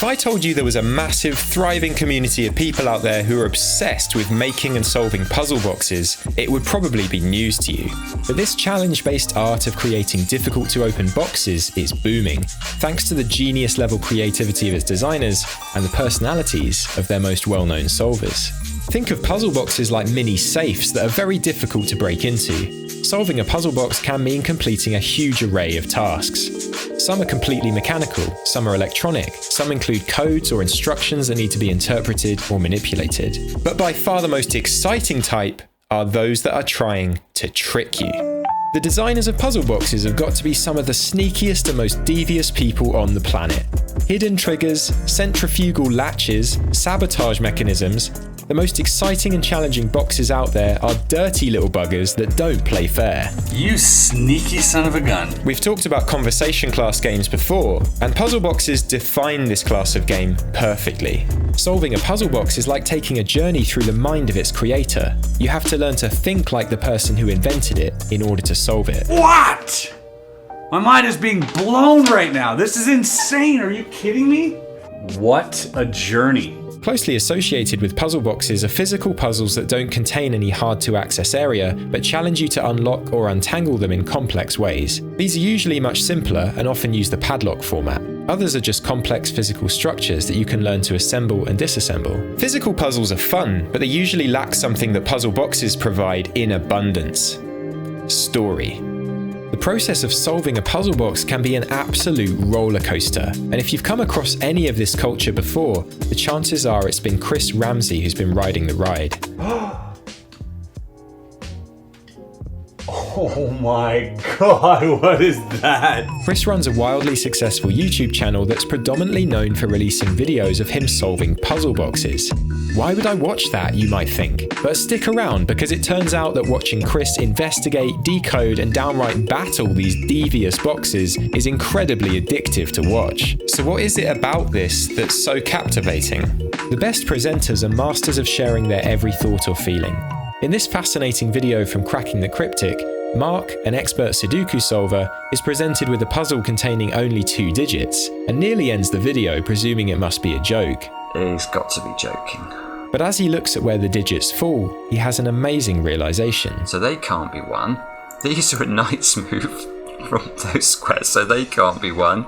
If I told you there was a massive, thriving community of people out there who are obsessed with making and solving puzzle boxes, it would probably be news to you. But this challenge-based art of creating difficult-to-open boxes is booming, thanks to the genius-level creativity of its designers and the personalities of their most well-known solvers. Think of puzzle boxes like mini safes that are very difficult to break into. Solving a puzzle box can mean completing a huge array of tasks. Some are completely mechanical, some are electronic, some include codes or instructions that need to be interpreted or manipulated. But by far the most exciting type are those that are trying to trick you. The designers of puzzle boxes have got to be some of the sneakiest and most devious people on the planet. Hidden triggers, centrifugal latches, sabotage mechanisms. The most exciting and challenging boxes out there are dirty little buggers that don't play fair. You sneaky son of a gun. We've talked about conversation class games before, and puzzle boxes define this class of game perfectly. Solving a puzzle box is like taking a journey through the mind of its creator. You have to learn to think like the person who invented it in order to solve it. What? My mind is being blown right now. This is insane. Are you kidding me? What a journey. Closely associated with puzzle boxes are physical puzzles that don't contain any hard-to-access area, but challenge you to unlock or untangle them in complex ways. These are usually much simpler and often use the padlock format. Others are just complex physical structures that you can learn to assemble and disassemble. Physical puzzles are fun, but they usually lack something that puzzle boxes provide in abundance: story. The process of solving a puzzle box can be an absolute roller coaster, and if you've come across any of this culture before, the chances are it's been Chris Ramsay who's been riding the ride. Oh my god, what is that? Chris runs a wildly successful YouTube channel that's predominantly known for releasing videos of him solving puzzle boxes. Why would I watch that, you might think? But stick around, because it turns out that watching Chris investigate, decode, and downright battle these devious boxes is incredibly addictive to watch. So what is it about this that's so captivating? The best presenters are masters of sharing their every thought or feeling. In this fascinating video from Cracking the Cryptic, Mark, an expert Sudoku solver, is presented with a puzzle containing only 2 digits, and nearly ends the video presuming it must be a joke. He's got to be joking. But as he looks at where the digits fall, he has an amazing realization. So they can't be 1. These are a knight's move from those squares, so they can't be 1.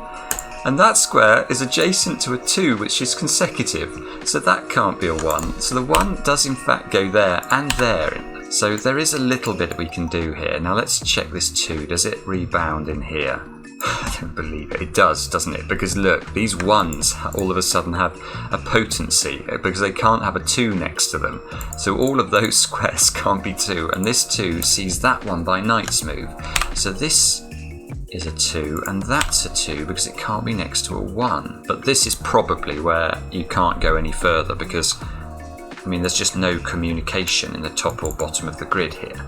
And that square is adjacent to a 2, which is consecutive, so that can't be a 1. So the 1 does in fact go there and there. So there is a little bit we can do here. Now let's check this 2. Does it rebound in here? I don't believe it. It does, doesn't it? Because look, these 1s all of a sudden have a potency because they can't have a 2 next to them. So all of those squares can't be 2, and this 2 sees that one by knight's move. So this is a 2 and that's a 2 because it can't be next to a 1. But this is probably where you can't go any further because, I mean, there's just no communication in the top or bottom of the grid here.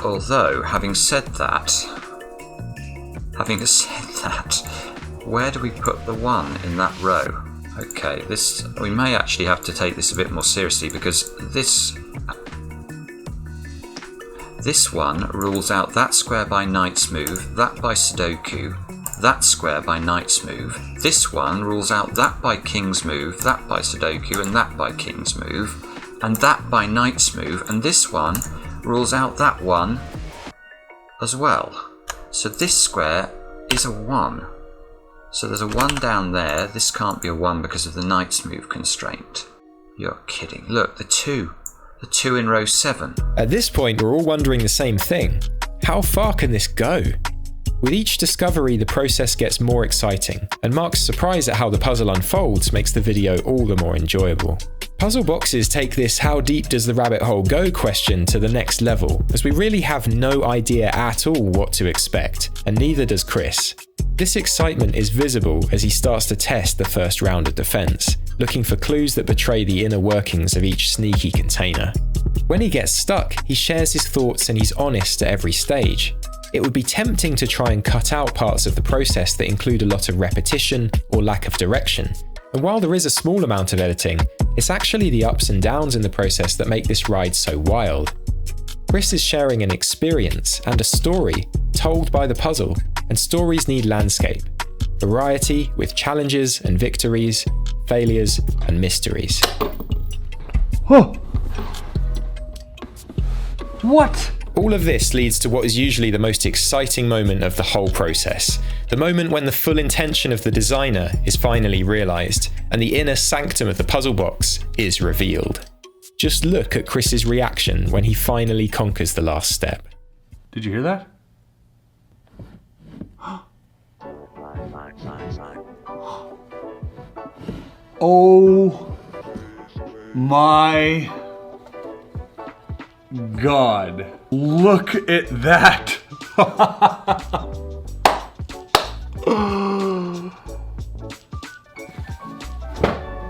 Although, having said that, where do we put the 1 in that row? Okay, we may actually have to take this a bit more seriously because this one rules out that square by knight's move, that by Sudoku, that square by knight's move. This one rules out that by king's move, that by Sudoku, and that by king's move, and that by knight's move, and this one rules out that one as well. So this square is a 1. So there's a 1 down there. This can't be a 1 because of the knight's move constraint. You're kidding. Look, the 2. The 2 in row 7. At this point, we're all wondering the same thing. How far can this go? With each discovery, the process gets more exciting, and Mark's surprise at how the puzzle unfolds makes the video all the more enjoyable. Puzzle boxes take this "how deep does the rabbit hole go" question to the next level, as we really have no idea at all what to expect, and neither does Chris. This excitement is visible as he starts to test the first round of defense, looking for clues that betray the inner workings of each sneaky container. When he gets stuck, he shares his thoughts and he's honest at every stage. It would be tempting to try and cut out parts of the process that include a lot of repetition or lack of direction. And while there is a small amount of editing, it's actually the ups and downs in the process that make this ride so wild. Chris is sharing an experience and a story told by the puzzle, and stories need landscape. Variety with challenges and victories, failures, and mysteries. Oh. What? All of this leads to what is usually the most exciting moment of the whole process. The moment when the full intention of the designer is finally realised, and the inner sanctum of the puzzle box is revealed. Just look at Chris's reaction when he finally conquers the last step. Did you hear that? Oh my God. Look at that.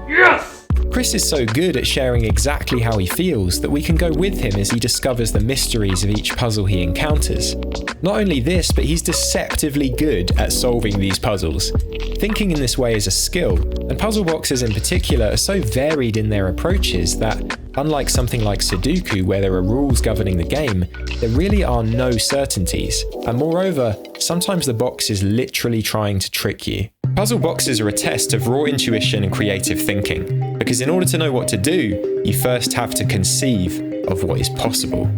Yes! Chris is so good at sharing exactly how he feels that we can go with him as he discovers the mysteries of each puzzle he encounters. Not only this, but he's deceptively good at solving these puzzles. Thinking in this way is a skill, and puzzle boxes in particular are so varied in their approaches that, unlike something like Sudoku where there are rules governing the game, there really are no certainties, and moreover, sometimes the box is literally trying to trick you. Puzzle boxes are a test of raw intuition and creative thinking, because in order to know what to do, you first have to conceive of what is possible.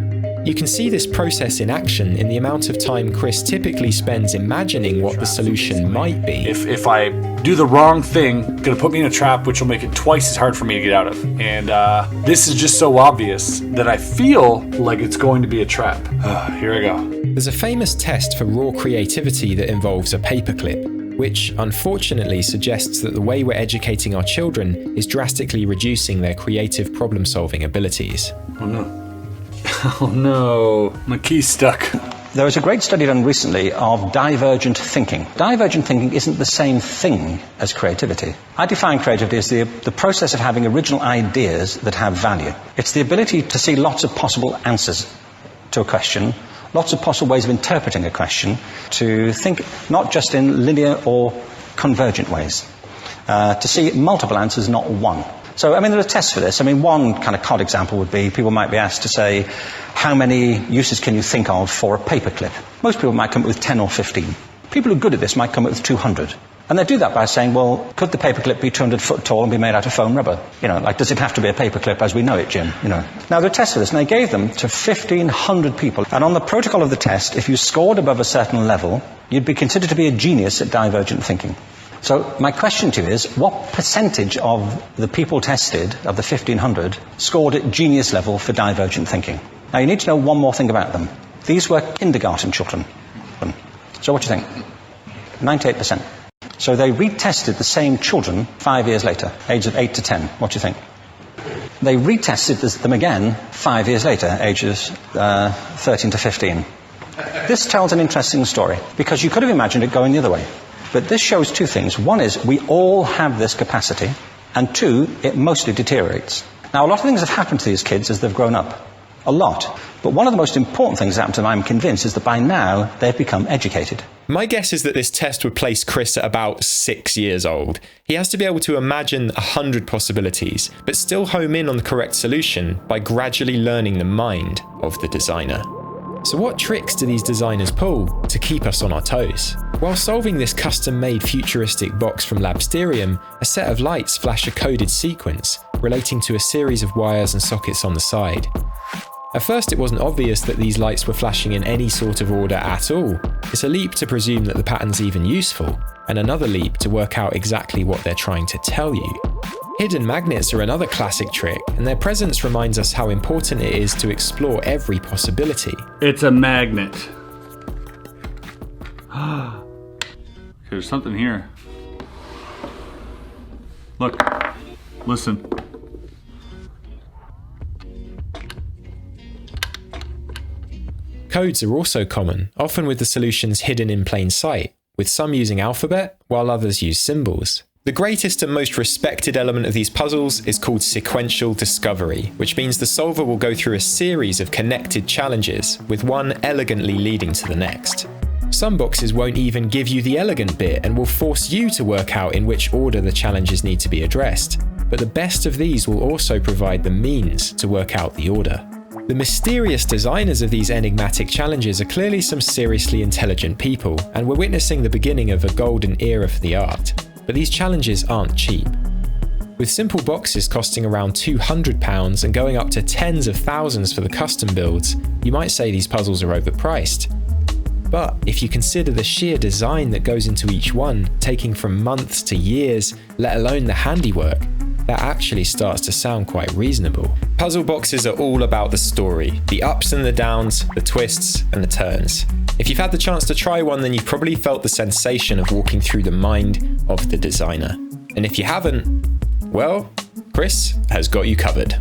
You can see this process in action in the amount of time Chris typically spends imagining what the solution might be. If I do the wrong thing, it's gonna put me in a trap which will make it twice as hard for me to get out of. And this is just so obvious that I feel like it's going to be a trap. Here I go. There's a famous test for raw creativity that involves a paperclip, which unfortunately suggests that the way we're educating our children is drastically reducing their creative problem-solving abilities. Oh no. Oh no, my key's stuck. There was a great study done recently of divergent thinking. Divergent thinking isn't the same thing as creativity. I define creativity as the process of having original ideas that have value. It's the ability to see lots of possible answers to a question, lots of possible ways of interpreting a question, to think not just in linear or convergent ways, to see multiple answers, not one. So, there are tests for this. One kind of COD example would be people might be asked to say, how many uses can you think of for a paperclip? Most people might come up with 10 or 15. People who are good at this might come up with 200. And they do that by saying, well, could the paperclip be 200 foot tall and be made out of foam rubber? Does it have to be a paperclip as we know it, Jim? Now, there are tests for this, and they gave them to 1,500 people. And on the protocol of the test, if you scored above a certain level, you'd be considered to be a genius at divergent thinking. So my question to you is, what percentage of the people tested, of the 1,500, scored at genius level for divergent thinking? Now you need to know one more thing about them. These were kindergarten children. So what do you think? 98%. So they retested the same children 5 years later, ages of 8 to 10. What do you think? They retested them again 5 years later, ages 13 to 15. This tells an interesting story, because you could have imagined it going the other way. But this shows two things. One is we all have this capacity, and two, it mostly deteriorates. Now, a lot of things have happened to these kids as they've grown up. A lot. But one of the most important things that happened to them, I'm convinced, is that by now they've become educated. My guess is that this test would place Chris at about 6 years old. He has to be able to imagine 100 possibilities, but still home in on the correct solution by gradually learning the mind of the designer. So what tricks do these designers pull to keep us on our toes? While solving this custom-made futuristic box from Labsterium, a set of lights flash a coded sequence relating to a series of wires and sockets on the side. At first it wasn't obvious that these lights were flashing in any sort of order at all. It's a leap to presume that the pattern's even useful, and another leap to work out exactly what they're trying to tell you. Hidden magnets are another classic trick, and their presence reminds us how important it is to explore every possibility. It's a magnet. There's something here. Look. Listen. Codes are also common, often with the solutions hidden in plain sight, with some using alphabet, while others use symbols. The greatest and most respected element of these puzzles is called sequential discovery, which means the solver will go through a series of connected challenges, with one elegantly leading to the next. Some boxes won't even give you the elegant bit and will force you to work out in which order the challenges need to be addressed, but the best of these will also provide the means to work out the order. The mysterious designers of these enigmatic challenges are clearly some seriously intelligent people, and we're witnessing the beginning of a golden era for the art. But these challenges aren't cheap. With simple boxes costing around £200 and going up to tens of thousands for the custom builds, you might say these puzzles are overpriced. But if you consider the sheer design that goes into each one, taking from months to years, let alone the handiwork, that actually starts to sound quite reasonable. Puzzle boxes are all about the story, the ups and the downs, the twists and the turns. If you've had the chance to try one, then you've probably felt the sensation of walking through the mind of the designer. And if you haven't, well, Chris has got you covered.